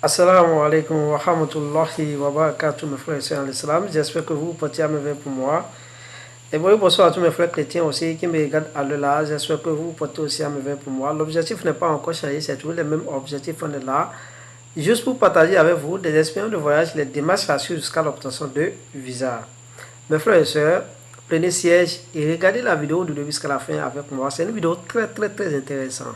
Assalamu alaikum wa rahmatullahi wa barakatuh, mes frères et sœurs en l'islam. J'espère que vous portez à merveille pour moi. Et bonsoir à tous mes frères chrétiens aussi qui me regardent à l'heure. J'espère que vous portez aussi à merveille pour moi. L'objectif n'est pas encore changé, c'est toujours le même objectif. On est là juste pour partager avec vous des expériences de voyage, les démarches à suivre jusqu'à l'obtention de visa. Mes frères et sœurs, prenez siège et regardez la vidéo du début jusqu'à la fin avec moi. C'est une vidéo très intéressante.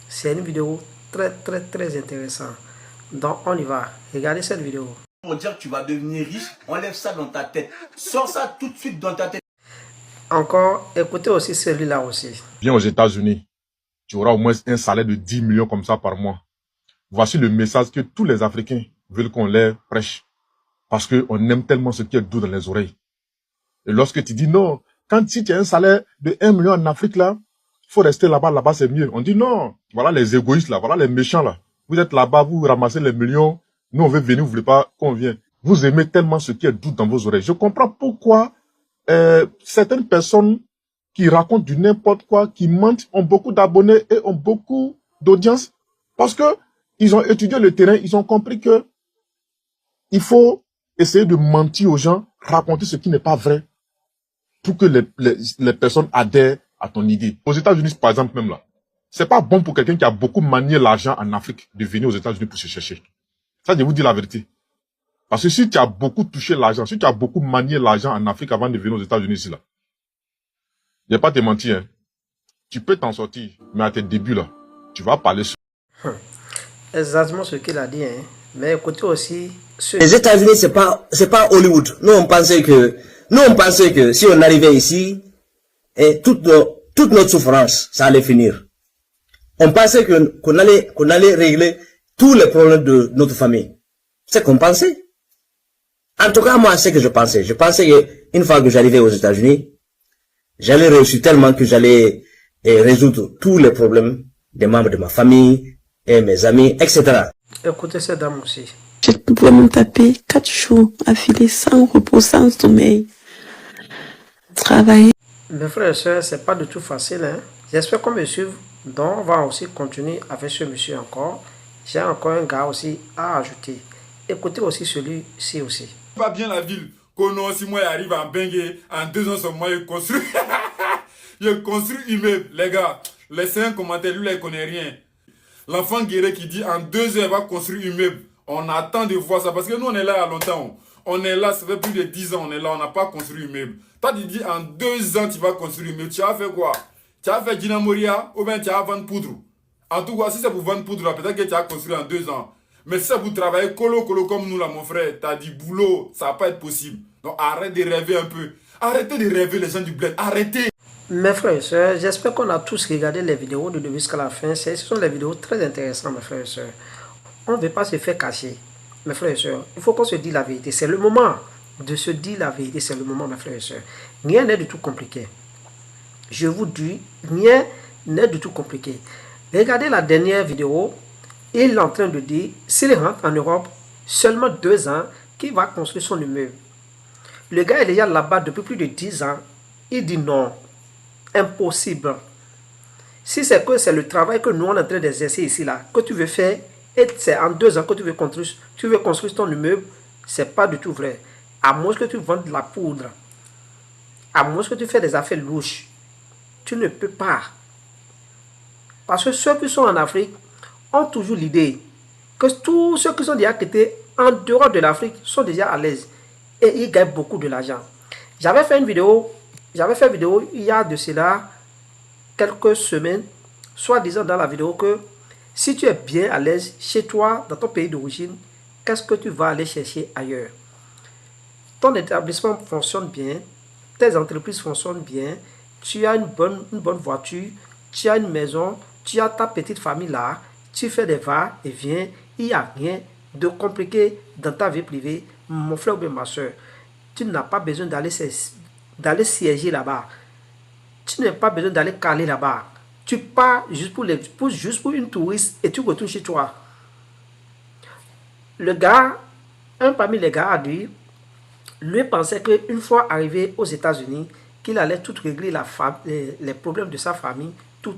C'est une vidéo très intéressante. Donc on y va. Regardez cette vidéo. Pour dire que tu vas devenir riche, enlève ça dans ta tête. Sors ça tout de suite dans ta tête. Encore, écoutez aussi celui-là aussi. Viens aux États-Unis, tu auras au moins un salaire de 10 millions comme ça par mois. Voici le message que tous les Africains veulent qu'on les prêche. Parce qu'on aime tellement ce qui est doux dans les oreilles. Et lorsque tu dis non, si tu as un salaire de 1 million en Afrique là, il faut rester là-bas, là-bas c'est mieux. On dit non, voilà les égoïstes là, voilà les méchants là. Vous êtes là-bas, vous ramassez les millions, nous on veut venir, vous voulez pas qu'on vienne. Vous aimez tellement ce qui est doux dans vos oreilles. Je comprends pourquoi certaines personnes qui racontent du n'importe quoi, qui mentent, ont beaucoup d'abonnés et ont beaucoup d'audience. Parce que ils ont étudié le terrain, ils ont compris que il faut essayer de mentir aux gens, raconter ce qui n'est pas vrai, pour que les personnes adhèrent à ton idée. Aux États-Unis, par exemple, même là, c'est pas bon pour quelqu'un qui a beaucoup manié l'argent en Afrique de venir aux États-Unis pour se chercher. Ça, je vous dis la vérité. Parce que si tu as beaucoup touché l'argent, si tu as beaucoup manié l'argent en Afrique avant de venir aux États-Unis ici, là, je vais pas te mentir, hein. Tu peux t'en sortir, mais à tes débuts, là, tu vas parler sur... Exactement ce qu'il a dit, hein. Mais écoutez aussi... Les États-Unis, c'est pas Hollywood. Nous, on pensait que si on arrivait ici, et toute notre souffrance, ça allait finir. On pensait qu'on allait régler tous les problèmes de notre famille. C'est qu'on pensait. En tout cas, moi, c'est ce que je pensais. Je pensais qu'une fois que j'arrivais aux États-Unis, j'allais réussir tellement que j'allais résoudre tous les problèmes des membres de ma famille et mes amis, etc. Écoutez cette dame aussi. J'ai vraiment tapé 4 jours affilés sans repos, sans sommeil. Travailler. Mes frères et sœurs, c'est pas du tout facile, hein. J'espère qu'on me suit. Donc, on va aussi continuer avec ce monsieur encore. J'ai encore un gars aussi à ajouter. Écoutez aussi celui-ci aussi. Pas bien la ville. Kono, si moi j'arrive en Bengue, en 2 ans, moi je construis. Je construis immeuble, les gars. Laissez un commentaire, lui là il connaît rien. L'enfant guéri qui dit en 2 heures il va construire immeuble. On attend de voir ça parce que nous on est là à longtemps. On est là, ça fait plus de 10 ans, on est là, on n'a pas construit immeuble. Toi tu dis en 2 ans tu vas construire immeuble. Tu as fait quoi? Tu as fait Dinamoria ou bien tu as vendu poudre. En tout cas, si c'est pour vendre poudre, peut-être que tu as construit en 2 ans. Mais si c'est pour travailler colo comme nous là, mon frère, tu as dit boulot, ça va pas être possible. Donc arrête de rêver un peu. Arrêtez de rêver les gens du bled. Arrêtez. Mes frères et sœurs, j'espère qu'on a tous regardé les vidéos de début jusqu'à la fin. Ce sont des vidéos très intéressantes, mes frères et sœurs. On ne veut pas se faire cacher. Mes frères et sœurs, il faut qu'on se dise la vérité. C'est le moment de se dire la vérité. C'est le moment, mes frères et sœurs. Rien n'est du tout compliqué. Je vous dis, rien n'est du tout compliqué. Regardez la dernière vidéo. Il est en train de dire, s'il rentre en Europe, seulement 2 ans, qu'il va construire son immeuble. Le gars est déjà là-bas depuis plus de 10 ans. Il dit non, impossible. Si c'est que c'est le travail que nous on est en train d'exercer ici, là, que tu veux faire, et c'est en 2 ans que tu veux construire ton immeuble, c'est pas du tout vrai. À moins que tu vendes de la poudre, à moins que tu fais des affaires louches, tu ne peux pas. Parce que ceux qui sont en Afrique ont toujours l'idée que tous ceux qui sont déjà quittés en dehors de l'Afrique sont déjà à l'aise et ils gagnent beaucoup de l'argent. J'avais fait une vidéo, il y a de cela quelques semaines, soi-disant dans la vidéo que si tu es bien à l'aise chez toi, dans ton pays d'origine, qu'est-ce que tu vas aller chercher ailleurs? Ton établissement fonctionne bien, tes entreprises fonctionnent bien, tu as une bonne voiture, tu as une maison, tu as ta petite famille là, tu fais des va-et-vient, il n'y a rien de compliqué dans ta vie privée, mon frère ou bien ma soeur. Tu n'as pas besoin d'aller siéger là-bas. Tu n'as pas besoin d'aller caler là-bas. Tu pars juste pour une touriste et tu retournes chez toi. Le gars, un parmi les gars a dit, lui pensait qu'une fois arrivé aux États-Unis, qu'il allait tout régler les problèmes de sa famille, tout.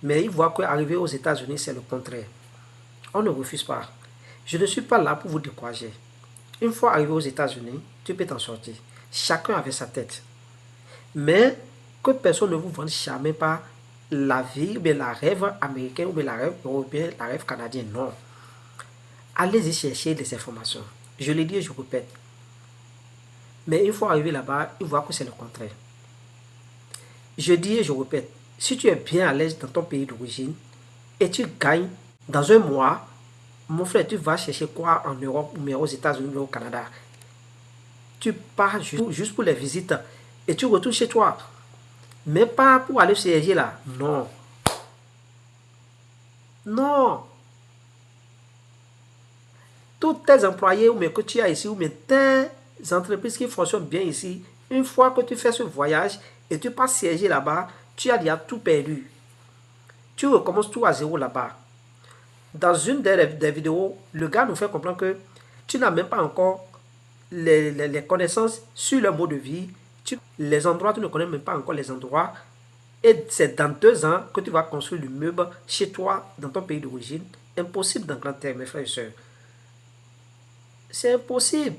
Mais il voit qu'arriver aux États-Unis, c'est le contraire. On ne refuse pas. Je ne suis pas là pour vous décourager. Une fois arrivé aux États-Unis, tu peux t'en sortir. Chacun avait sa tête. Mais que personne ne vous vende jamais pas la vie, ou bien la rêve américain, ou bien la rêve européen, la rêve canadien. Non. Allez-y chercher des informations. Je l'ai dit et je répète. Mais une fois arrivé là-bas, ils voient que c'est le contraire. Je dis et je répète. Si tu es bien à l'aise dans ton pays d'origine et tu gagnes dans un mois, mon frère, tu vas chercher quoi en Europe, mais aux États-Unis, ou au Canada? Tu pars juste pour les visites et tu retournes chez toi. Mais pas pour aller siéger là. Non. Non. Tous tes employés, ou mais que tu as ici, ou mais tes entreprises qui fonctionnent bien ici, une fois que tu fais ce voyage et tu pars siéger là-bas, tu as déjà tout perdu. Tu recommences tout à zéro là-bas. Dans une des vidéos, le gars nous fait comprendre que tu n'as même pas encore les connaissances sur le mode de vie. Les endroits, tu ne connais même pas encore les endroits. Et c'est dans 2 ans que tu vas construire l'immeuble chez toi, dans ton pays d'origine. Impossible d'Angleterre, mes frères et sœurs. C'est impossible.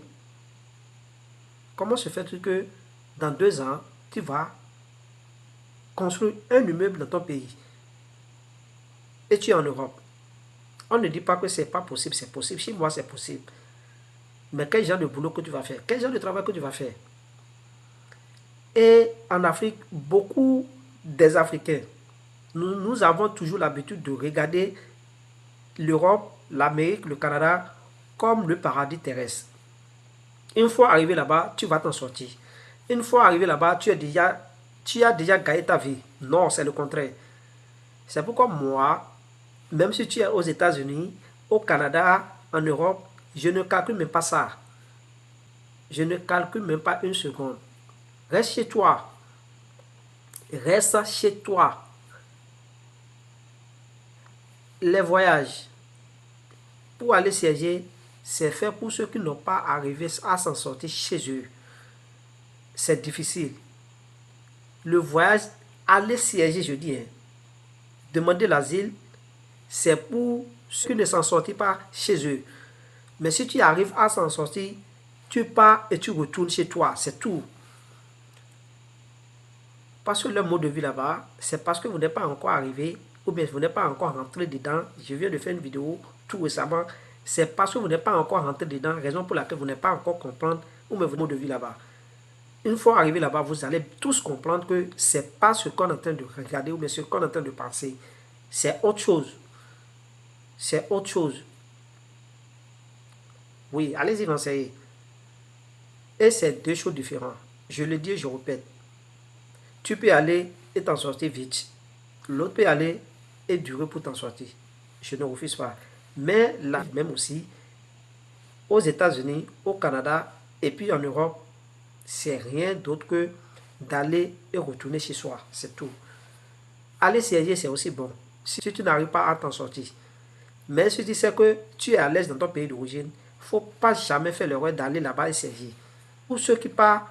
Comment se fait-il que dans 2 ans, tu vas construire un immeuble dans ton pays et tu es en Europe? On ne dit pas que c'est pas possible, c'est possible. Chez moi, c'est possible. Mais quel genre de boulot que tu vas faire? Quel genre de travail que tu vas faire? Et en Afrique, beaucoup des Africains, nous avons toujours l'habitude de regarder l'Europe, l'Amérique, le Canada comme le paradis terrestre. Une fois arrivé là-bas, tu vas t'en sortir. Une fois arrivé là-bas, tu as déjà gagné ta vie. Non, c'est le contraire. C'est pourquoi moi, même si tu es aux États-Unis, au Canada, en Europe, je ne calcule même pas ça. Je ne calcule même pas une seconde. Reste chez toi. Reste chez toi. Les voyages pour aller siéger, c'est fait pour ceux qui n'ont pas arrivé à s'en sortir chez eux. C'est difficile. Le voyage, aller siéger, je dis, demander l'asile, c'est pour ceux qui ne s'en sortent pas chez eux. Mais si tu arrives à s'en sortir, tu pars et tu retournes chez toi, c'est tout. Parce que le mode de vie là-bas, c'est parce que vous n'êtes pas encore arrivé, ou bien vous n'êtes pas encore rentré dedans. Je viens de faire une vidéo tout récemment. C'est parce que vous n'êtes pas encore rentré dedans, raison pour laquelle vous n'êtes pas encore comprendre où est votre mode de vie là-bas. Une fois arrivé là-bas, vous allez tous comprendre que c'est pas ce qu'on est en train de regarder ou bien ce qu'on est en train de penser. C'est autre chose. C'est autre chose. Oui, allez-y renseigner. Et c'est 2 choses différentes. Je le dis et je répète. Tu peux aller et t'en sortir vite. L'autre peut aller et durer pour t'en sortir. Je ne refuse pas. Mais là, même aussi, aux États-Unis, au Canada et puis en Europe, c'est rien d'autre que d'aller et retourner chez soi. C'est tout. Aller siéger, c'est aussi bon. Si tu n'arrives pas à t'en sortir. Mais si tu sais que tu es à l'aise dans ton pays d'origine, il ne faut pas jamais faire l'erreur d'aller là-bas et siéger. Pour ceux qui partent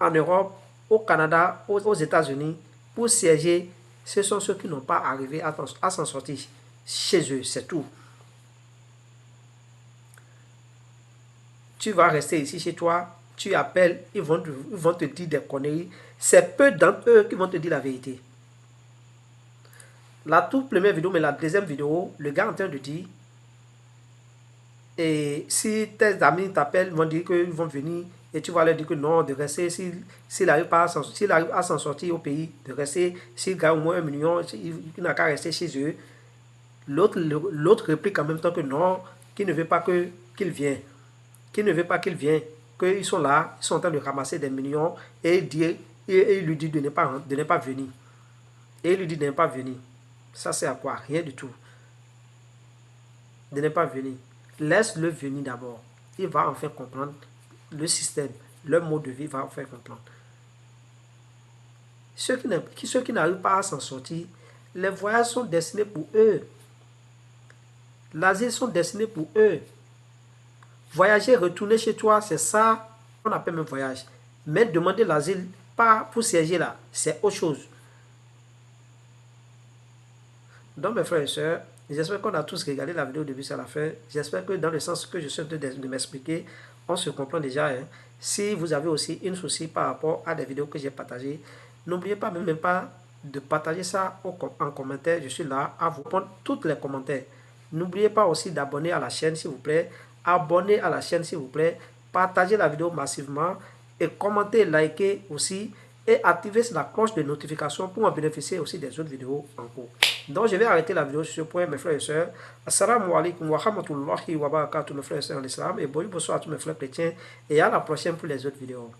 en Europe, au Canada, aux États-Unis, pour siéger, ce sont ceux qui n'ont pas arrivé à s'en sortir chez eux, c'est tout. Tu vas rester ici chez toi, tu appelles, ils vont te dire des conneries. C'est peu d'entre eux qui vont te dire la vérité. La toute première vidéo, mais la deuxième vidéo, le gars est en train de dire, et si tes amis t'appellent, ils vont dire qu'ils vont venir, et tu vas leur dire que non, de rester, s'il arrive à s'en sortir au pays, de rester, s'il gagne au moins 1 million, il n'a qu'à rester chez eux. L'autre réplique en même temps que non, qu'il ne veut pas qu'il vienne. Qu'il ne veut pas qu'il vienne. Qu'ils sont là, ils sont en train de ramasser des millions, et il lui dit de ne pas venir. Et il lui dit de ne pas venir. Ça c'est à quoi? Rien du tout. De ne pas venir. Laisse-le venir d'abord. Il va enfin comprendre le système, leur mode de vie va enfin comprendre. Ceux qui n'arrivent pas à s'en sortir, les voyages sont destinés pour eux. L'asile sont destinés pour eux. Voyager, retourner chez toi, c'est ça qu'on appelle un voyage. Mais demander l'asile, pas pour siéger là, c'est autre chose. Donc mes frères et sœurs, J'espère qu'on a tous regardé la vidéo du début à la fin. J'espère que dans le sens que je suis en train de m'expliquer, on se comprend déjà. Hein. Si vous avez aussi une souci par rapport à des vidéos que j'ai partagées, n'oubliez pas même pas de partager ça en commentaire. Je suis là à vous répondre tous les commentaires. N'oubliez pas aussi d'abonner à la chaîne s'il vous plaît. Abonnez à la chaîne s'il vous plaît. Partagez la vidéo massivement et commentez, likez aussi et activez la cloche de notification pour en bénéficier aussi des autres vidéos en cours. Donc je vais arrêter la vidéo sur ce point, mes frères et sœurs. Assalamu alaikum wa rahmatullahi wa barakatuh, mes frères et sœurs en islam, et bonjour à tous mes frères chrétiens, et à la prochaine pour les autres vidéos.